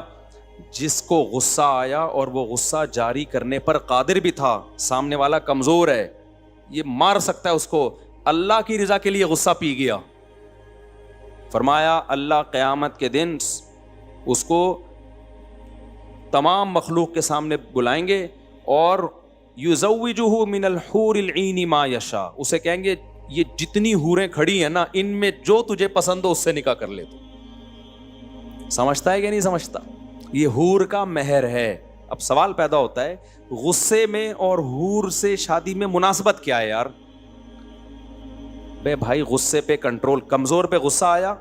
جس کو غصہ آیا اور وہ غصہ جاری کرنے پر قادر بھی تھا, سامنے والا کمزور ہے, یہ مار سکتا ہے اس کو, اللہ کی رضا کے لیے غصہ پی گیا, فرمایا اللہ قیامت کے دن اس کو تمام مخلوق کے سامنے بلائیں گے اور یزوجہ من الحور العین ما یشاء, اسے کہیں گے یہ جتنی حوریں کھڑی ہیں نا ان میں جو تجھے پسند ہو اس سے نکاح کر لے. تو سمجھتا ہے کہ نہیں سمجھتا؟ یہ حور کا مہر ہے. اب سوال پیدا ہوتا ہے غصے میں اور حور سے شادی میں مناسبت کیا ہے یار؟ بے بھائی غصے پہ کنٹرول, کمزور پہ غصہ آیا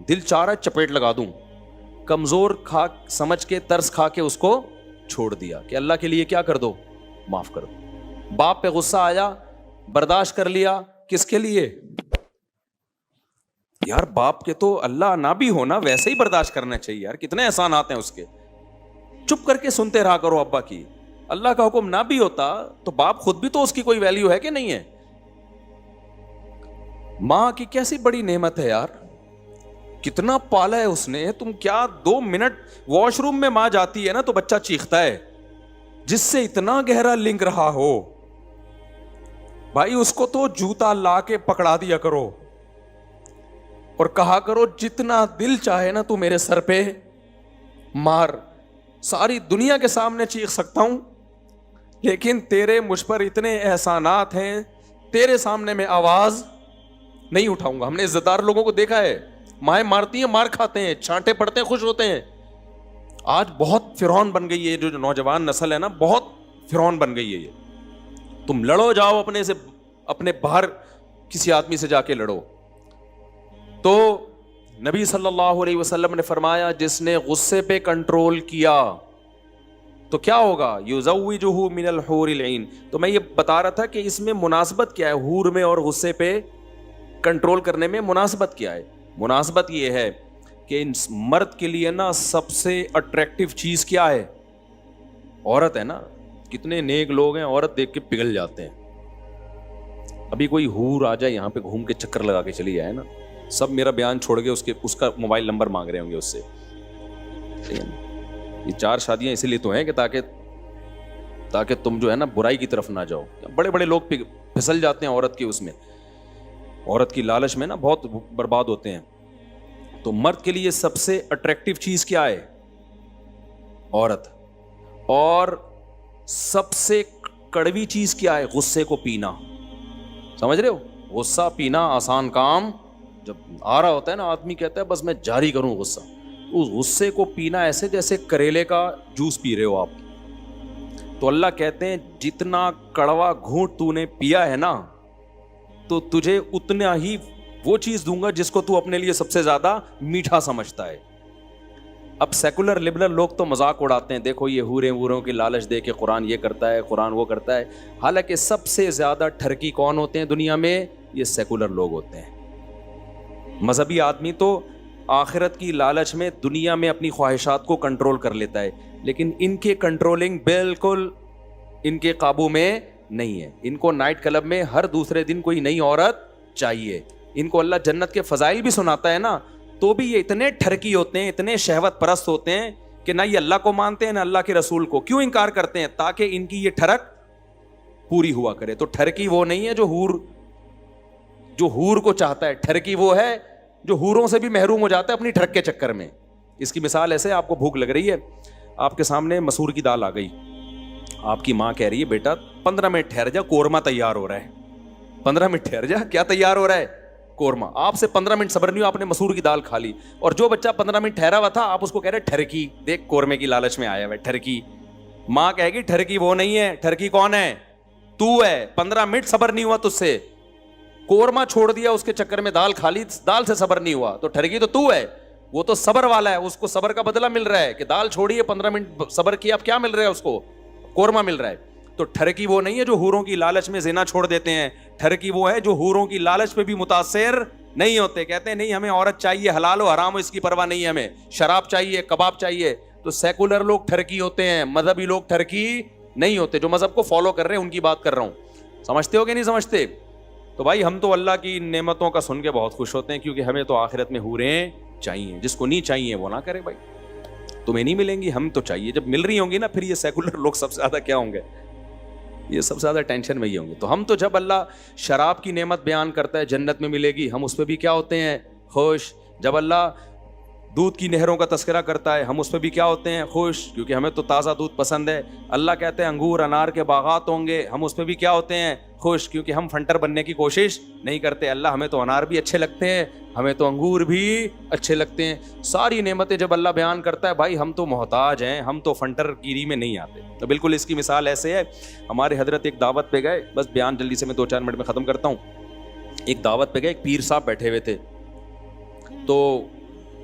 دل چاہ رہا چپیٹ لگا دوں, کمزور کھا سمجھ کے ترس کھا کے اس کو چھوڑ دیا کہ اللہ کے لیے کیا کر دو, معاف کر دو. باپ پہ غصہ آیا برداشت کر لیا, کس کے لیے یار؟ باپ کے تو اللہ نہ بھی ہونا ویسے ہی برداشت کرنا چاہیے یار, کتنے احسانات ہیں اس کے, چپ کر کے سنتے رہا کرو ابا کی. اللہ کا حکم نہ بھی ہوتا تو باپ خود بھی تو اس کی کوئی ویلیو ہے کہ نہیں ہے؟ ماں کی کیسی بڑی نعمت ہے یار, کتنا پالا ہے اس نے. تم کیا 2 منٹ واش روم میں ماں جاتی ہے نا تو بچہ چیختا ہے, جس سے اتنا گہرا لنک رہا ہو بھائی اس کو تو جوتا لا کے پکڑا دیا کرو اور کہا کرو جتنا دل چاہے نا تو میرے سر پہ مار, ساری دنیا کے سامنے چیخ سکتا ہوں لیکن تیرے مجھ پر اتنے احسانات ہیں, تیرے سامنے میں آواز نہیں اٹھاؤں گا. ہم نے عزت دار لوگوں کو دیکھا ہے, مائیں مارتی ہیں مار کھاتے ہیں, چھانٹے پڑتے ہیں خوش ہوتے ہیں. آج بہت فرعون بن گئی ہے جو نوجوان نسل ہے نا, بہت فرعون بن گئی ہے یہ. تم لڑو جاؤ اپنے سے, اپنے باہر کسی آدمی سے جا کے لڑو. تو نبی صلی اللہ علیہ وسلم نے فرمایا جس نے غصے پہ کنٹرول کیا تو کیا ہوگا, یزوجہ من الحور العین. تو میں یہ بتا رہا تھا کہ اس میں مناسبت کیا ہے, حور میں اور غصے پہ کنٹرول کرنے میں مناسبت کیا ہے؟ مناسبت یہ ہے کہ ان مرد کے لیے نا سب سے اٹریکٹیو چیز کیا ہے؟ عورت ہے نا. کتنے نیک لوگ ہیں عورت دیکھ کے پگھل جاتے ہیں. ابھی کوئی حور آ جائے یہاں پہ گھوم کے چکر لگا کے چلی جائے نا, سب میرا بیان چھوڑ کے اس کا موبائل نمبر مانگ رہے ہوں گے اس سے. یہ 4 شادیاں اسی لیے تو ہیں کہ تاکہ تم جو ہے نا برائی کی طرف نہ جاؤ. بڑے بڑے لوگ پھسل جاتے ہیں عورت کی اس میں, عورت کی لالچ میں نا بہت برباد ہوتے ہیں. تو مرد کے لیے سب سے اٹریکٹیو چیز کیا ہے؟ عورت. اور سب سے کڑوی چیز کیا ہے؟ غصے کو پینا. سمجھ رہے ہو؟ غصہ پینا آسان کام, جب آ رہا ہوتا ہے نا آدمی کہتا ہے بس میں جاری کروں غصہ, اس غصے کو پینا ایسے جیسے کریلے کا جوس پی رہے ہو آپ. تو اللہ کہتے ہیں جتنا کڑوا گھونٹ تو نے پیا ہے نا تو تجھے اتنا ہی وہ چیز دوں گا جس کو تو اپنے لیے سب سے زیادہ میٹھا سمجھتا ہے. اب سیکولر لبرل لوگ تو مذاق اڑاتے ہیں, دیکھو یہ حوروں کی لالچ دے کے قرآن یہ کرتا ہے, قرآن وہ کرتا ہے. حالانکہ سب سے زیادہ ٹھرکی کون ہوتے ہیں دنیا میں؟ یہ سیکولر لوگ ہوتے ہیں. مذہبی آدمی تو آخرت کی لالچ میں دنیا میں اپنی خواہشات کو کنٹرول کر لیتا ہے, لیکن ان کے کنٹرولنگ بالکل ان کے قابو میں نہیں ہے. ان کو نائٹ کلب میں ہر دوسرے دن کوئی نئی عورت چاہیے. ان کو اللہ جنت کے فضائل بھی سناتا ہے نا, تو بھی یہ اتنے ٹھرکی ہوتے ہیں, اتنے شہوت پرست ہوتے ہیں کہ نہ یہ اللہ کو مانتے ہیں نہ اللہ کے رسول کو. کیوں انکار کرتے ہیں؟ تاکہ ان کی یہ ٹھرک پوری ہوا کرے. تو ٹھرکی وہ نہیں ہے جو حور کو چاہتا ہے, ٹھرکی وہ ہے جو حوروں سے بھی محروم ہو جاتا ہے اپنی ٹھرک کے چکر میں. اس کی مثال ایسے, آپ کو بھوک لگ رہی ہے, آپ کے سامنے مسور کی دال آ گئی, آپ کی ماں کہہ رہی ہے بیٹا 15 منٹ ٹھہر جا, قورمہ تیار ہو رہا ہے. 15 منٹ ٹھہر جا, کیا تیار ہو رہا ہے؟ قورمہ. آپ سے 15 منٹ صبر نہیں ہوا, آپ نے مسور کی دال کھا لی, اور جو بچہ 15 منٹ ٹھہرا ہوا تھا آپ اس کو کہہ رہے ٹھرکی, دیکھ قورمے کی لالچ میں آیا ہوا ہے ٹھرکی. ماں کہے گی ٹھرکی وہ نہیں ہے, ٹھرکی کون ہے؟ تو ہے. 15 منٹ صبر نہیں ہوا تجھ سے, قورمہ چھوڑ دیا اس کے چکر میں, دال کھا لی, دال سے صبر نہیں ہوا, تو ٹھرکی تو ہے. وہ تو صبر والا ہے, اس کو صبر کا بدلہ مل رہا ہے کہ دال چھوڑی ہے 15 منٹ صبر کیا, اب کیا مل رہا ہے اس کو؟ قورمہ مل رہا ہے. تو ٹھرکی وہ نہیں ہے جو حوروں کی لالچ میں زنا چھوڑ دیتے ہیں, ٹھرکی وہ ہے جو حوروں کی لالچ پہ بھی متاثر نہیں ہوتے, کہتے ہیں نہیں ہمیں عورت چاہیے, حلال ہو حرام ہو اس کی پرواہ نہیں ہے, ہمیں شراب چاہیے, کباب چاہیے, تو سیکولر لوگ ٹھرکی ہوتے ہیں, مذہبی لوگ ٹھرکی نہیں ہوتے. جو مذہب کو فالو کر رہے ہیں ان کی بات کر رہا ہوں, سمجھتے ہو کہ نہیں سمجھتے؟ تو بھائی ہم تو اللہ کی نعمتوں کا سن کے بہت خوش ہوتے ہیں, کیونکہ ہمیں تو آخرت میں حوریں چاہیے. جس کو نہیں چاہیے وہ نہ کرے بھائی, تمہیں نہیں ملیں گی, ہم تو چاہیے. جب مل رہی ہوں گی نا پھر یہ سیکولر لوگ سب سے زیادہ کیا ہوں گے, یہ سب سے زیادہ ٹینشن میں ہی ہوں گے. تو ہم تو جب اللہ شراب کی نعمت بیان کرتا ہے جنت میں ملے گی, ہم اس پہ بھی کیا ہوتے ہیں, خوش. جب اللہ دودھ کی نہروں کا تذکرہ کرتا ہے ہم اس پہ بھی کیا ہوتے ہیں, خوش, کیونکہ ہمیں تو تازہ دودھ پسند ہے. اللہ کہتے ہیں انگور انار کے باغات ہوں گے, ہم اس پہ بھی کیا ہوتے ہیں, خوش, کیونکہ ہم فنٹر بننے کی کوشش نہیں کرتے. اللہ ہمیں تو انار بھی اچھے لگتے ہیں, ہمیں تو انگور بھی اچھے لگتے ہیں. ساری نعمتیں جب اللہ بیان کرتا ہے بھائی ہم تو محتاج ہیں, ہم تو فنٹر گیری میں نہیں آتے. تو بالکل اس کی مثال ایسے ہے, ہمارے حضرت ایک دعوت پہ گئے, بس بیان جلدی سے میں 2-4 منٹ میں ختم کرتا ہوں. ایک دعوت پہ گئے, ایک پیر صاحب بیٹھے ہوئے تھے, تو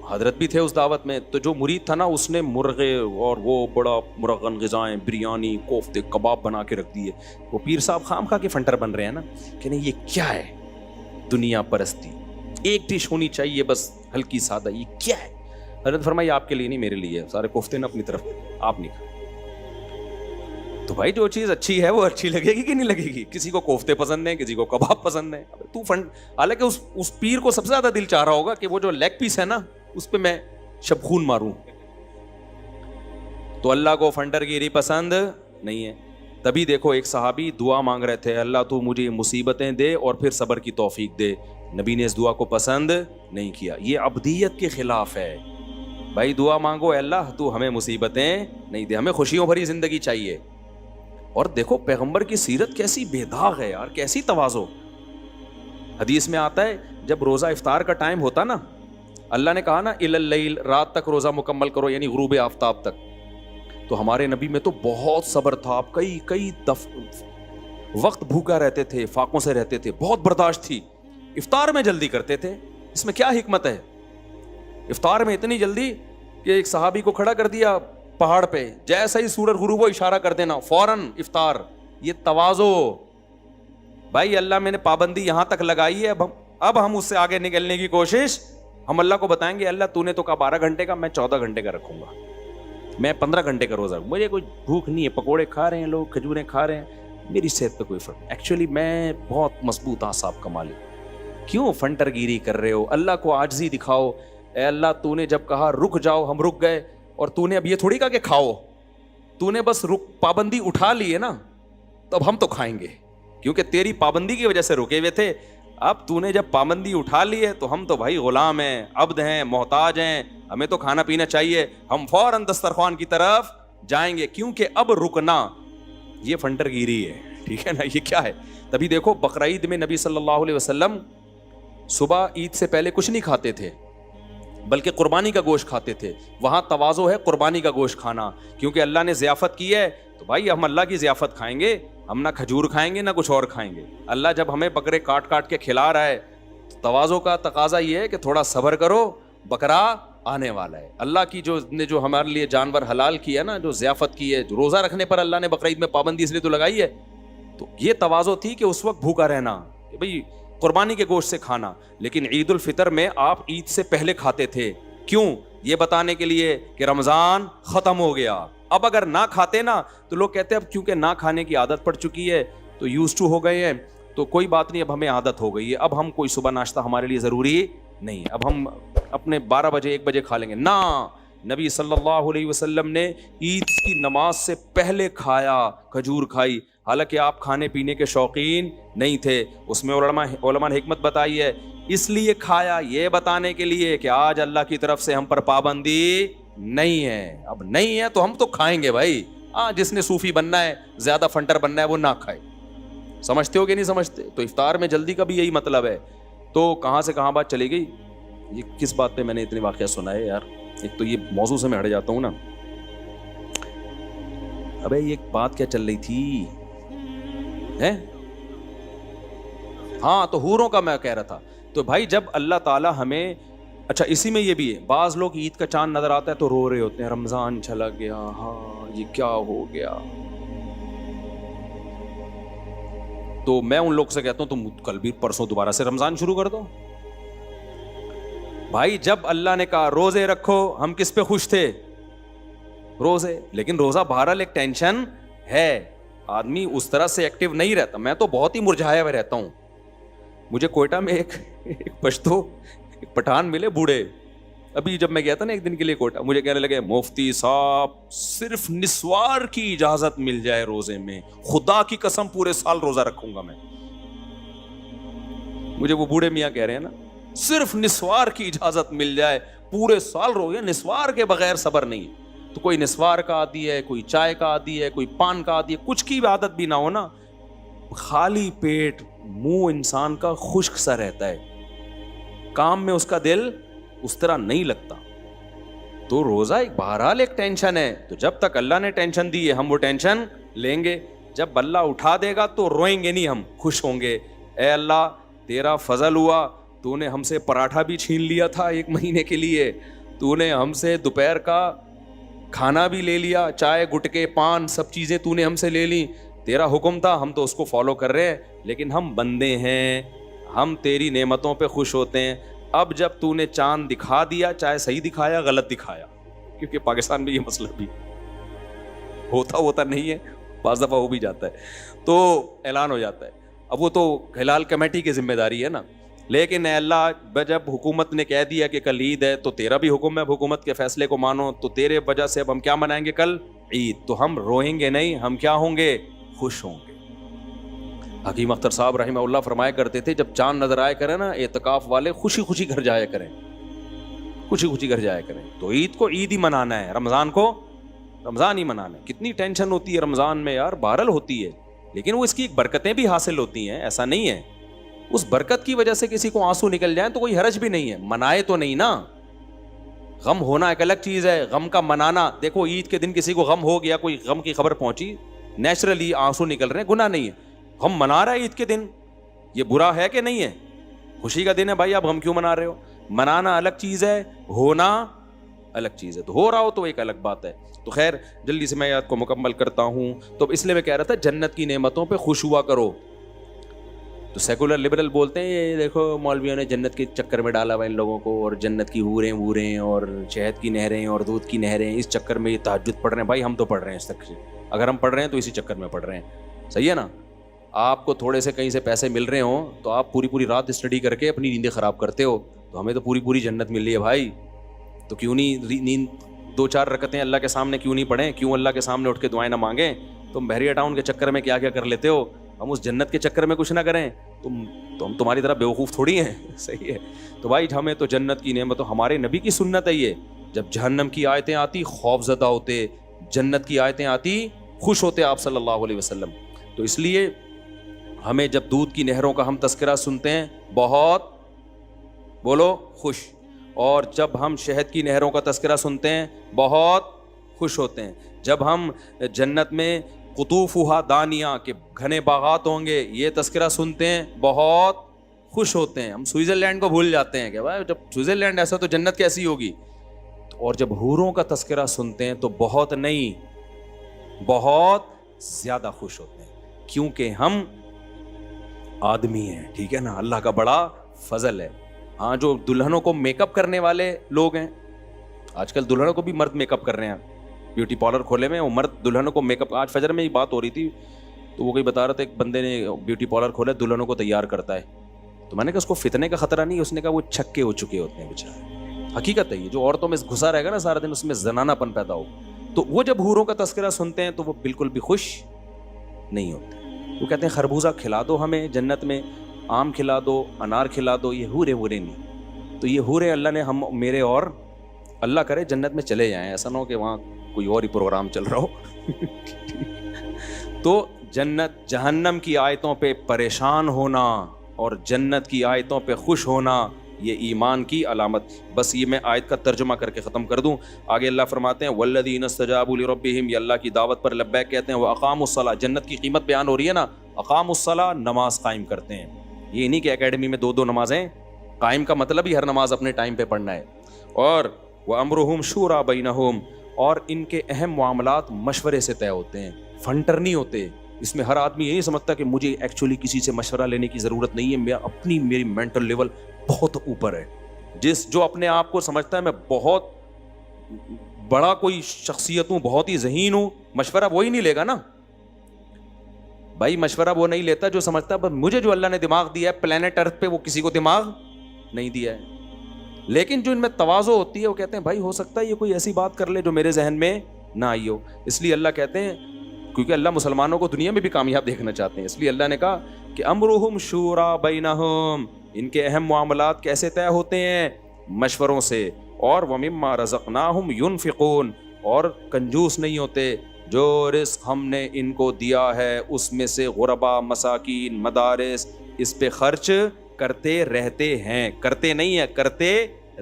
حضرت بھی تھے اس دعوت میں. تو جو مرید تھا نا اس نے مرغے اور وہ بڑا مرغن غذائیں, بریانی, کوفتے, کباب بنا کے رکھ دیے. وہ پیر صاحب خام خواہ کے فنٹر بن رہے ہیں نا کہ نہیں یہ کیا ہے, دنیا پرستی, ایک ڈش ہونی چاہیے بس ہلکی سادہ, یہ کیا ہے. حضرت فرمایا آپ کے لیے نہیں میرے لیے, سارے کوفتے نا اپنی طرف, آپ نہیں کھا. تو بھائی جو چیز اچھی ہے وہ اچھی لگے گی کہ نہیں لگے گی؟ کسی کو کوفتے پسند ہیں, کسی کو کباب پسند ہیں. تو حالانکہ اس پیر کو سب سے زیادہ دل چاہ رہا ہوگا کہ وہ جو لیگ پیس ہے نا اس پہ میں شبخون ماروں. تو اللہ کو فنٹر گیری پسند نہیں ہے. تبھی دیکھو ایک صحابی دعا مانگ رہے تھے, اللہ تو مجھے مصیبتیں دے اور پھر صبر کی توفیق دے. نبی نے اس دعا کو پسند نہیں کیا. یہ عبدیت کے خلاف ہے. بھائی دعا مانگو, اے اللہ تو ہمیں مصیبتیں نہیں دے, ہمیں خوشیوں بھری زندگی چاہیے. اور دیکھو پیغمبر کی سیرت کیسی بے داغ ہے یار, کیسی تواضع. حدیث میں آتا ہے جب روزہ افطار کا ٹائم ہوتا نا, اللہ نے کہا نا الی اللیل, رات تک روزہ مکمل کرو, یعنی غروب آفتاب تک. تو ہمارے نبی میں تو بہت صبر تھا, کئی وقت بھوکا رہتے تھے, فاقوں سے رہتے تھے, بہت برداشت تھی. افطار میں جلدی کرتے تھے. اس میں کیا حکمت ہے؟ افطار میں اتنی جلدی کہ ایک صحابی کو کھڑا کر دیا پہاڑ پہ, جیسا ہی سورج غروب ہو اشارہ کر دینا, فوراً افطار. یہ تواضع. بھائی اللہ میں نے پابندی یہاں تک لگائی ہے, اب ہم اس سے آگے نکلنے کی کوشش, ہم اللہ کو بتائیں گے اللہ تو نے تو کہا 12 گھنٹے کا, میں 14 گھنٹے کا رکھوں گا, میں 15 گھنٹے کا روزہ, مجھے کوئی بھوک نہیں ہے. پکوڑے کھا رہے ہیں لوگ, کھجوریں کھا رہے ہیں, میری صحت پہ کوئی فرق. ایکچولی میں بہت مضبوط اعصاب کا مالک. کیوں فنٹر گیری کر رہے ہو؟ اللہ کو عاجزی دکھاؤ. اے اللہ تو نے جب کہا رک جاؤ ہم رک گئے, اور تو نے اب یہ تھوڑی کہا کہ کھاؤ, تو نے بس پابندی اٹھا لی ہے نا, تو اب ہم تو کھائیں گے کیونکہ تیری پابندی کی وجہ سے رکے ہوئے تھے. اب تو نے جب پابندی اٹھا لی ہے تو ہم تو بھائی غلام ہیں, عبد ہیں, محتاج ہیں, ہمیں تو کھانا پینا چاہیے. ہم فوراً دسترخوان کی طرف جائیں گے, کیونکہ اب رکنا یہ فنٹر گیری ہے. ٹھیک ہے نا, یہ کیا ہے؟ تبھی دیکھو بقرعید میں نبی صلی اللہ علیہ وسلم صبح عید سے پہلے کچھ نہیں کھاتے تھے, بلکہ قربانی کا گوشت کھاتے تھے. وہاں تواضع ہے قربانی کا گوشت کھانا, کیونکہ اللہ نے ضیافت کی ہے. تو بھائی ہم اللہ کی ضیافت کھائیں گے, ہم نہ کھجور کھائیں گے نہ کچھ اور کھائیں گے. اللہ جب ہمیں بکرے کاٹ کاٹ کے کھلا رہا ہے, تواضع کا تقاضا یہ ہے کہ تھوڑا صبر کرو, بکرا آنے والا ہے. اللہ کی جو ہمارے لیے جانور حلال کیا نا, جو ضیافت کی ہے, جو روزہ رکھنے پر اللہ نے بقرعید میں پابندی اس لیے تو لگائی ہے, تو یہ تواضع تھی کہ اس وقت بھوکا رہنا, کہ بھئی قربانی کے گوشت سے کھانا. لیکن عید الفطر میں آپ عید سے پہلے کھاتے تھے. کیوں؟ یہ بتانے کے لیے کہ رمضان ختم ہو گیا. اب اگر نہ کھاتے نا تو لوگ کہتے ہیں اب کیونکہ نہ کھانے کی عادت پڑ چکی ہے تو یوز ٹو ہو گئے ہیں, تو کوئی بات نہیں, اب ہمیں عادت ہو گئی ہے, اب ہم کوئی صبح ناشتہ ہمارے لیے ضروری نہیں, اب ہم اپنے 12 بجے 1 بجے کھا لیں گے. نہ, نبی صلی اللہ علیہ وسلم نے عید کی نماز سے پہلے کھایا, کھجور کھائی. حالانکہ آپ کھانے پینے کے شوقین نہیں تھے. اس میں علماء نے حکمت بتائی ہے, اس لیے کھایا یہ بتانے کے لیے کہ آج اللہ کی طرف سے ہم پر پابندی نہیں ہے. اب نہیں ہے تو ہم تو کھائیں گے بھائی. ہاں جس نے صوفی بننا ہے, زیادہ فنٹر بننا ہے, وہ نہ کھائے. سمجھتے ہو کہ نہیں سمجھتے؟ تو افطار میں جلدی کا بھی یہی مطلب ہے. تو کہاں سے کہاں بات چلی گئی؟ یہ کس بات پہ میں نے اتنے واقعہ سنا ہے یار؟ ایک تو یہ موضوع سے میں ہٹ جاتا ہوں نا. ابے یہ بات کیا چل رہی تھی ہے؟ ہاں تو حوروں کا میں کہہ رہا تھا. تو بھائی جب اللہ تعالی ہمیں, اچھا اسی میں یہ بھی ہے, بعض لوگ عید کا چاند نظر آتا ہے تو رو رہے ہوتے ہیں, رمضان چلا گیا, ہاں یہ کیا ہو گیا. تو میں ان لوگ سے کہتا ہوں تم کل بھی پرسوں دوبارہ سے رمضان شروع کر دو. بھائی جب اللہ نے کہا روزے رکھو, ہم کس پہ خوش تھے؟ روزے. لیکن روزہ بہرحال ایک ٹینشن ہے, آدمی اس طرح سے ایکٹیو نہیں رہتا. میں تو بہت ہی مرجھایا ہوا رہتا ہوں. مجھے کوئٹہ میں ایک پشتو ایک پٹھان ملے بوڑھے, ابھی جب میں گیا تھا نا ایک دن کے لیے کوئٹہ, مجھے کہنے لگے مفتی صاحب صرف نسوار کی اجازت مل جائے روزے میں, خدا کی قسم پورے سال روزہ رکھوں گا میں. مجھے وہ بوڑھے میاں کہہ رہے ہیں نا, صرف نسوار کی اجازت مل جائے پورے سال روزے, نسوار کے بغیر صبر نہیں. تو کوئی نسوار کا عادی ہے, کوئی چائے کا عادی ہے, کوئی پان کا عادی ہے, کچھ کی عادت بھی نہ ہو نا, خالی پیٹ منہ انسان کا خشک سا رہتا ہے, کام میں اس کا دل اس طرح نہیں لگتا. تو روزہ ایک بہرحال ایک ٹینشن ہے. تو جب تک اللہ نے ٹینشن دی ہے ہم وہ ٹینشن لیں گے. جب اللہ اٹھا دے گا تو روئیں گے نہیں, ہم خوش ہوں گے. اے اللہ تیرا فضل ہوا, تو نے ہم سے پراٹھا بھی چھین لیا تھا 1 مہینے کے لیے, تو نے ہم سے دوپہر کا کھانا بھی لے لیا, چائے گٹکے پان سب چیزیں تو نے ہم سے لے لی. تیرا حکم تھا, ہم تو اس کو فالو کر رہے ہیں, لیکن ہم بندے ہیں, ہم تیری نعمتوں پہ خوش ہوتے ہیں. اب جب تو نے چاند دکھا دیا, چاہے صحیح دکھایا غلط دکھایا, کیونکہ پاکستان میں یہ مسئلہ بھی ہوتا نہیں ہے, بعض دفعہ ہو بھی جاتا ہے, تو اعلان ہو جاتا ہے. اب وہ تو ہلال کمیٹی کی ذمہ داری ہے نا. لیکن اے اللہ جب حکومت نے کہہ دیا کہ کل عید ہے, تو تیرا بھی حکم ہے حکومت کے فیصلے کو مانو, تو تیرے وجہ سے اب ہم کیا منائیں گے کل عید. تو ہم روئیں گے نہیں, ہم کیا ہوں گے, خوش ہوں گے. حکیم اختر صاحب رحمہ اللہ فرمایا کرتے تھے, جب چاند نظر آیا کرے نا اعتکاف والے خوشی خوشی گھر جایا کریں, خوشی خوشی گھر جایا کریں. تو عید کو عید ہی منانا ہے, رمضان کو رمضان ہی منانا ہے. کتنی ٹینشن ہوتی ہے رمضان میں یار, بہرحال ہوتی ہے, لیکن وہ اس کی ایک برکتیں بھی حاصل ہوتی ہیں, ایسا نہیں ہے. اس برکت کی وجہ سے کسی کو آنسو نکل جائیں تو کوئی حرج بھی نہیں ہے, منائے تو نہیں نا. غم ہونا ایک الگ چیز ہے, غم کا منانا. دیکھو عید کے دن کسی کو غم ہو گیا, کوئی غم کی خبر پہنچی, نیچرلی آنسو نکل رہے ہیں, گناہ نہیں ہے. غم منا رہا ہے عید کے دن, یہ برا ہے کہ نہیں ہے؟ خوشی کا دن ہے بھائی, آپ غم کیوں منا رہے ہو؟ منانا الگ چیز ہے, ہونا الگ چیز ہے. تو ہو رہا ہو تو ایک الگ بات ہے. تو خیر جلدی سے میں یاد کو مکمل کرتا ہوں. تو اس لیے میں کہہ رہا تھا جنت کی نعمتوں پہ خوش ہوا کرو. تو سیکولر لبرل بولتے ہیں یہ دیکھو مولویوں نے جنت کے چکر میں ڈالا ہوا ان لوگوں کو, اور جنت کی حوریں ووریں اور شہد کی نہریں اور دودھ کی نہریں, اس چکر میں یہ تہجد پڑھ رہے ہیں. بھائی ہم تو پڑھ رہے ہیں اس تک سے, اگر ہم پڑھ رہے ہیں تو اسی چکر میں پڑھ رہے ہیں, صحیح ہے نا. آپ کو تھوڑے سے کہیں سے پیسے مل رہے ہوں تو آپ پوری رات اسٹڈی کر کے اپنی نیندیں خراب کرتے ہو. تو ہمیں تو پوری جنت مل رہی ہے بھائی, تو کیوں نہیں نیند 2-4 رکعتیں اللہ کے سامنے کیوں نہیں پڑھیں, کیوں اللہ کے سامنے اٹھ کے دعائیں نہ مانگیں. تم بحریہ ٹاؤن کے چکر میں کیا کیا کر لیتے ہو, ہم اس جنت کے چکر میں کچھ نہ کریں تو ہم تمہاری طرح بیوقوف تھوڑی ہیں, صحیح ہے. تو بھائی ہمیں تو جنت کی نعمت, ہمارے نبی کی سنت ہے یہ, جب جہنم کی آیتیں آتی خوف زدہ ہوتے, جنت کی آیتیں آتی خوش ہوتے آپ صلی اللہ علیہ وسلم. تو اس لیے ہمیں جب دودھ کی نہروں کا ہم تذکرہ سنتے ہیں بہت بولو خوش, اور جب ہم شہد کی نہروں کا تذکرہ سنتے ہیں بہت خوش ہوتے ہیں. جب ہم جنت میں قطوفہا دانیہ کے گھنے باغات ہوں گے یہ تذکرہ سنتے ہیں بہت خوش ہوتے ہیں. ہم سوئٹزرلینڈ کو بھول جاتے ہیں کہ بھائی جب سوئٹزرلینڈ ایسا تو جنت کیسی ہوگی. اور جب حوروں کا تذکرہ سنتے ہیں تو بہت نہیں بہت زیادہ خوش ہوتے ہیں, کیونکہ ہم آدمی ہیں, ٹھیک ہے نا. اللہ کا بڑا فضل ہے. ہاں جو دلہنوں کو میک اپ کرنے والے لوگ ہیں, آج کل دلہنوں کو بھی مرد میک اپ کر رہے ہیں, بیوٹی پارلر کھولے میں, وہ مرد دلہنوں کو میک اپ. آج فجر میں ہی بات ہو رہی تھی تو وہ کوئی بتا رہا تھا ایک بندے نے بیوٹی پارلر کھولا دلہنوں کو تیار کرتا ہے. تو میں نے کہا اس کو فتنے کا خطرہ نہیں, اس نے کہا وہ چھکے ہو چکے ہوتے ہیں بیچارے. حقیقت ہے یہ, جو عورتوں میں گھسا رہے گا نا سارا دن اس میں زنانہ پن پیدا ہو, تو وہ جب حوروں کا تذکرہ سنتے ہیں تو وہ بالکل بھی خوش نہیں ہوتے. وہ کہتے ہیں خربوزہ کھلا دو ہمیں جنت میں, آم کھلا دو, انار کھلا دو, یہ حورے نہیں. تو یہ حورے اللہ نے ہم میرے اور اللہ کرے جنت میں چلے جائیں, ایسا نہ ہو کہ وہاں کوئی اور ہی پروگرام چل رہا ہو. تو جنت جہنم کی آیتوں پہ پریشان ہونا اور جنت کی آیتوں پہ خوش ہونا یہ ایمان کی علامت. بس یہ میں آیت کا ترجمہ کر کے ختم کر دوں. آگے اللہ فرماتے ہیں والذین استجابوا لربہم, یہ اللہ کی دعوت پر لبیک کہتے ہیں. واقاموا الصلاۃ, جنت کی قیمت بیان ہو رہی ہے نا, اقاموا الصلاۃ, نماز قائم کرتے ہیں. یہ نہیں کہ اکیڈمی میں 2 نمازیں قائم, کا مطلب ہی ہر نماز اپنے ٹائم پہ پڑھنا ہے. اور وامرہم شورا بینہم, اور ان کے اہم معاملات مشورے سے طے ہوتے ہیں, فنٹر نہیں ہوتے. اس میں ہر آدمی یہی سمجھتا کہ مجھے ایکچولی کسی سے مشورہ لینے کی ضرورت نہیں ہے, میری مینٹل لیول بہت اوپر ہے. جو اپنے آپ کو سمجھتا ہے میں بہت بڑا کوئی شخصیت ہوں, بہت ہی ذہین ہوں, مشورہ وہی نہیں لے گا نا بھائی. مشورہ وہ نہیں لیتا جو سمجھتا ہے مجھے جو اللہ نے دماغ دیا ہے پلانٹ ارتھ پہ وہ کسی کو دماغ نہیں دیا ہے. لیکن جو ان میں تواضع ہوتی ہے وہ کہتے ہیں بھائی ہو سکتا ہے یہ کوئی ایسی بات کر لے جو میرے ذہن میں نہ آئی ہو. اس لیے اللہ کہتے ہیں, کیونکہ اللہ مسلمانوں کو دنیا میں بھی کامیاب دیکھنا چاہتے ہیں, اس لیے اللہ نے کہا کہ امرہم شورا بینہم, ان کے اہم معاملات کیسے طے ہوتے ہیں, مشوروں سے. اور ومما رزقناہم ینفقون, اور کنجوس نہیں ہوتے, جو رزق ہم نے ان کو دیا ہے اس میں سے غربا, مساکین, مدارس, اس پہ خرچ کرتے رہتے ہیں. کرتے نہیں ہیں, کرتے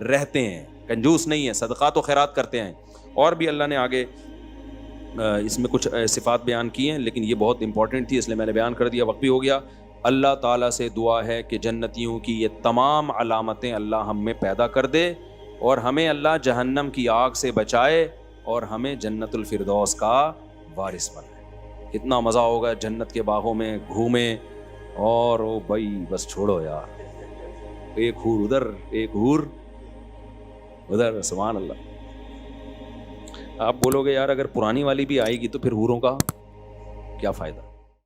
رہتے ہیں, کنجوس نہیں ہے, صدقات و خیرات کرتے ہیں. اور بھی اللہ نے آگے اس میں کچھ صفات بیان کی ہیں, لیکن یہ بہت امپورٹنٹ تھی اس لیے میں نے بیان کر دیا, وقت بھی ہو گیا. اللہ تعالیٰ سے دعا ہے کہ جنتیوں کی یہ تمام علامتیں اللہ ہم میں پیدا کر دے, اور ہمیں اللہ جہنم کی آگ سے بچائے, اور ہمیں جنت الفردوس کا وارث بنائے. کتنا مزہ ہوگا جنت کے باغوں میں گھومیں, اور او بھائی بس چھوڑو یار, ایک حور ادھر ایک حور ادھر, سبحان اللہ. آپ بولو گے یار اگر پرانی والی بھی آئے گی تو پھر حوروں کا کیا فائدہ.